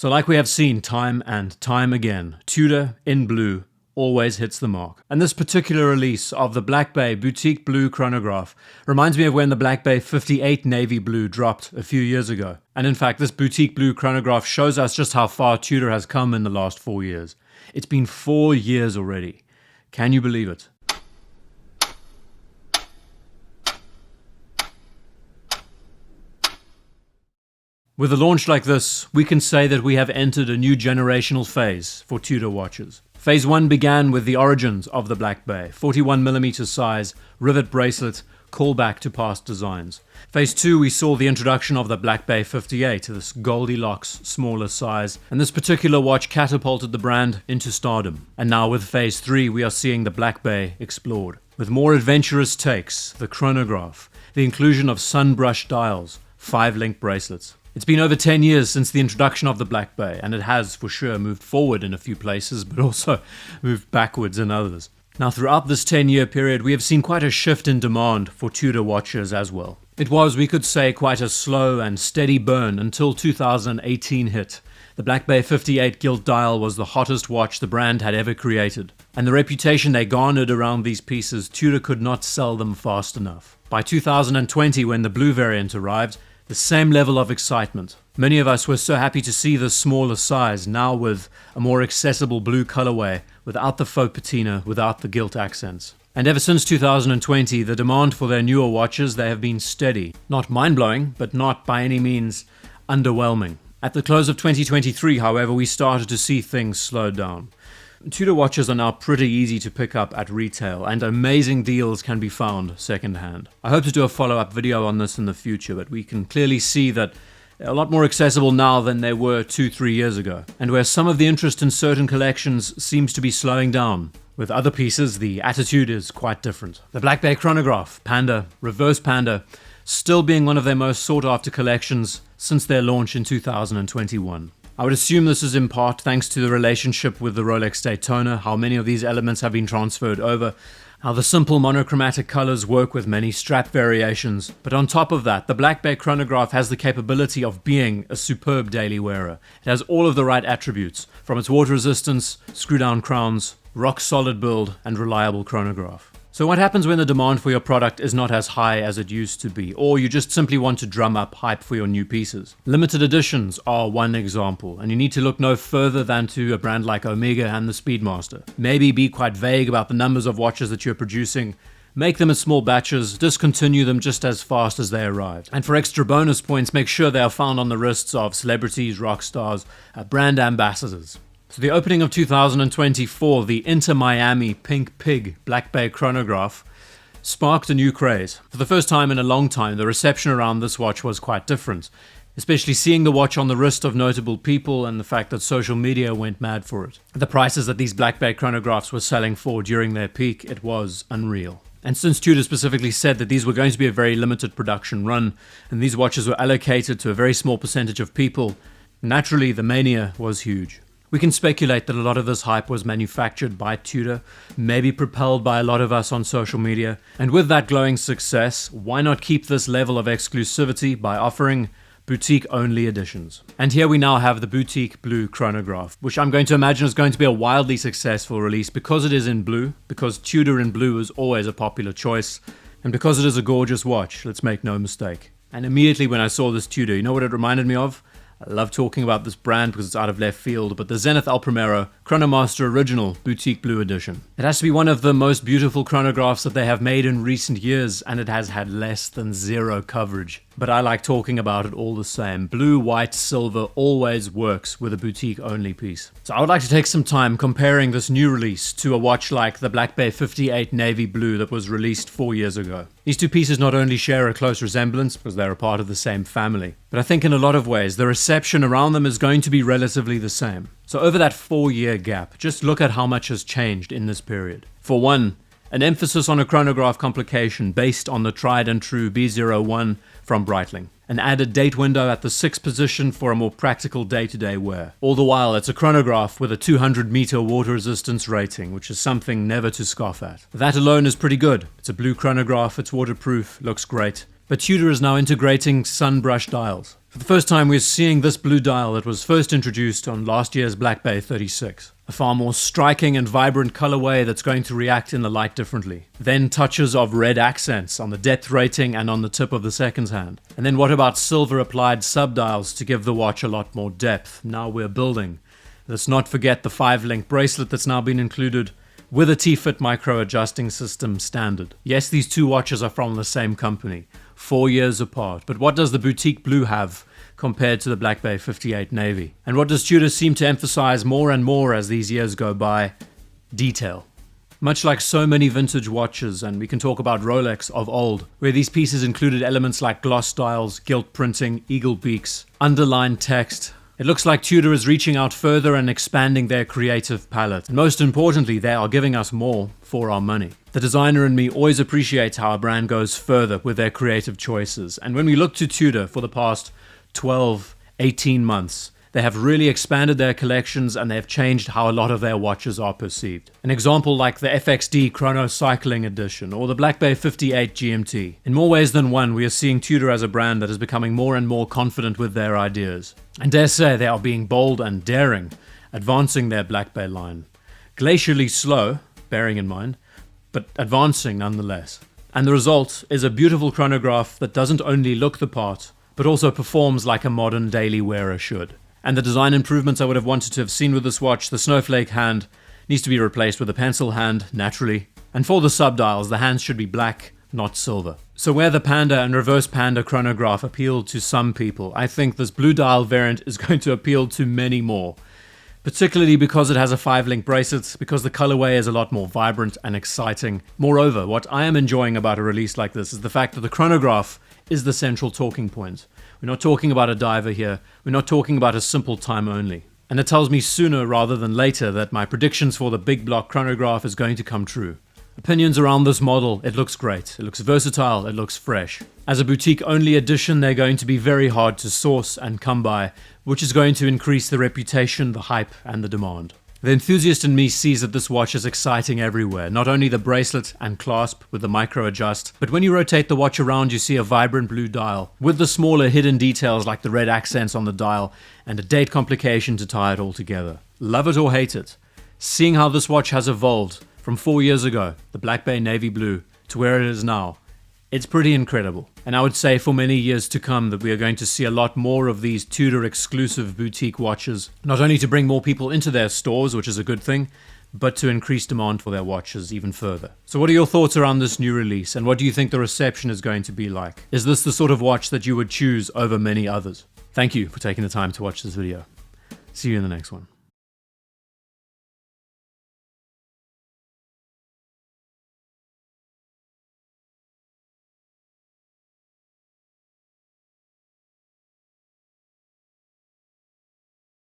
So like we have seen time and time again, Tudor in blue always hits the mark. And this particular release of the Black Bay Boutique Blue Chronograph reminds me of when the Black Bay 58 Navy Blue dropped a few years ago. And in fact, this Boutique Blue Chronograph shows us just how far Tudor has come in the last 4 years. It's been 4 years already. Can you believe it? With a launch like this, we can say that we have entered a new generational phase for Tudor watches. Phase 1 began with the origins of the Black Bay, 41mm size, rivet bracelet, callback to past designs. Phase 2 we saw the introduction of the Black Bay 58, this Goldilocks smaller size, and this particular watch catapulted the brand into stardom. And now with Phase 3 we are seeing the Black Bay explored. With more adventurous takes, the chronograph, the inclusion of sun-brushed dials, 5-link bracelets. It's been over 10 years since the introduction of the Black Bay, and it has for sure moved forward in a few places, but also moved backwards in others. Now throughout this 10-year period, we have seen quite a shift in demand for Tudor watches as well. It was, we could say, quite a slow and steady burn until 2018 hit. The Black Bay 58 gilt dial was the hottest watch the brand had ever created, and the reputation they garnered around these pieces, Tudor could not sell them fast enough. By 2020, when the blue variant arrived, the same level of excitement. Many of us were so happy to see the smaller size, now with a more accessible blue colorway, without the faux patina, without the gilt accents. And ever since 2020, the demand for their newer watches, they have been steady. Not mind-blowing, but not by any means underwhelming. At the close of 2023, however, we started to see things slow down. Tudor watches are now pretty easy to pick up at retail, and amazing deals can be found secondhand. I hope to do a follow-up video on this in the future, but we can clearly see that they're a lot more accessible now than they were 2-3 years ago, and where some of the interest in certain collections seems to be slowing down. With other pieces, the attitude is quite different. The Black Bay Chronograph, Panda, Reverse Panda, still being one of their most sought-after collections since their launch in 2021. I would assume this is in part thanks to the relationship with the Rolex Daytona, how many of these elements have been transferred over, how the simple monochromatic colors work with many strap variations. But on top of that, the Black Bay Chronograph has the capability of being a superb daily wearer. It has all of the right attributes, from its water resistance, screw-down crowns, rock-solid build, and reliable chronograph. So what happens when the demand for your product is not as high as it used to be, or you just simply want to drum up hype for your new pieces? Limited editions are one example, and you need to look no further than to a brand like Omega and the Speedmaster. Maybe be quite vague about the numbers of watches that you're producing, make them in small batches, discontinue them just as fast as they arrived. And for extra bonus points, make sure they are found on the wrists of celebrities, rock stars, brand ambassadors. So the opening of 2024, the Inter Miami Pink Pig Black Bay Chronograph sparked a new craze. For the first time in a long time, the reception around this watch was quite different, especially seeing the watch on the wrist of notable people and the fact that social media went mad for it. The prices that these Black Bay chronographs were selling for during their peak, it was unreal. And since Tudor specifically said that these were going to be a very limited production run, and these watches were allocated to a very small percentage of people, naturally the mania was huge. We can speculate that a lot of this hype was manufactured by Tudor, maybe propelled by a lot of us on social media. And with that glowing success, why not keep this level of exclusivity by offering boutique-only editions? And here we now have the Boutique Blue Chronograph, which I'm going to imagine is going to be a wildly successful release because it is in blue, because Tudor in blue is always a popular choice, and because it is a gorgeous watch, let's make no mistake. And immediately when I saw this Tudor, you know what it reminded me of? I love talking about this brand because it's out of left field, but the Zenith El Primero Chronomaster Original Boutique Blue Edition. It has to be one of the most beautiful chronographs that they have made in recent years, and it has had less than zero coverage. But I like talking about it all the same. Blue, white, silver always works with a boutique-only piece. So I would like to take some time comparing this new release to a watch like the Black Bay 58 Navy Blue that was released 4 years ago. These two pieces not only share a close resemblance because they're a part of the same family, but I think in a lot of ways the reception around them is going to be relatively the same. So over that 4-year gap, just look at how much has changed in this period. For one, an emphasis on a chronograph complication based on the tried and true B01 from Breitling. An added date window at the 6th position for a more practical day-to-day wear. All the while, it's a chronograph with a 200-meter water resistance rating, which is something never to scoff at. That alone is pretty good. It's a blue chronograph, it's waterproof, looks great. But Tudor is now integrating sunbrush dials. For the first time, we're seeing this blue dial that was first introduced on last year's Black Bay 36. A far more striking and vibrant colorway that's going to react in the light differently. Then touches of red accents on the depth rating and on the tip of the seconds hand. And then what about silver applied subdials to give the watch a lot more depth? Now we're building. Let's not forget the 5-link bracelet that's now been included with a T-Fit micro adjusting system standard. Yes, these two watches are from the same company, 4 years apart, but what does the boutique blue have compared to the Black Bay 58 Navy? And what does Tudor seem to emphasize more and more as these years go by? Detail. Much like so many vintage watches, and we can talk about Rolex of old, where these pieces included elements like gloss dials, gilt printing, eagle beaks, underlined text. It looks like Tudor is reaching out further and expanding their creative palette. And most importantly, they are giving us more for our money. The designer in me always appreciates how a brand goes further with their creative choices. And when we look to Tudor for the past 12, 18 months, they have really expanded their collections and they have changed how a lot of their watches are perceived. An example like the FXD Chrono Cycling Edition or the Black Bay 58 GMT. In more ways than one, we are seeing Tudor as a brand that is becoming more and more confident with their ideas. And dare say they are being bold and daring, advancing their Black Bay line. Glacially slow, bearing in mind, but advancing nonetheless. And the result is a beautiful chronograph that doesn't only look the part, but also performs like a modern daily wearer should. And the design improvements I would have wanted to have seen with this watch, the snowflake hand needs to be replaced with a pencil hand, naturally. And for the subdials, the hands should be black, not silver. So where the Panda and Reverse Panda chronograph appealed to some people, I think this blue dial variant is going to appeal to many more. Particularly because it has a 5-link bracelet, because the colorway is a lot more vibrant and exciting. Moreover, what I am enjoying about a release like this is the fact that the chronograph is the central talking point. We're not talking about a diver here, we're not talking about a simple time only. And it tells me sooner rather than later that my predictions for the big block chronograph is going to come true. Opinions around this model, it looks great, it looks versatile, it looks fresh. As a boutique only edition, they're going to be very hard to source and come by, which is going to increase the reputation, the hype, and the demand. The enthusiast in me sees that this watch is exciting everywhere, not only the bracelet and clasp with the micro adjust, but when you rotate the watch around you see a vibrant blue dial, with the smaller hidden details like the red accents on the dial and a date complication to tie it all together. Love it or hate it, seeing how this watch has evolved from 4 years ago, the Black Bay Navy Blue, to where it is now, it's pretty incredible. And I would say for many years to come that we are going to see a lot more of these Tudor exclusive boutique watches, not only to bring more people into their stores, which is a good thing, but to increase demand for their watches even further. So what are your thoughts around this new release, and what do you think the reception is going to be like? Is this the sort of watch that you would choose over many others? Thank you for taking the time to watch this video. See you in the next one.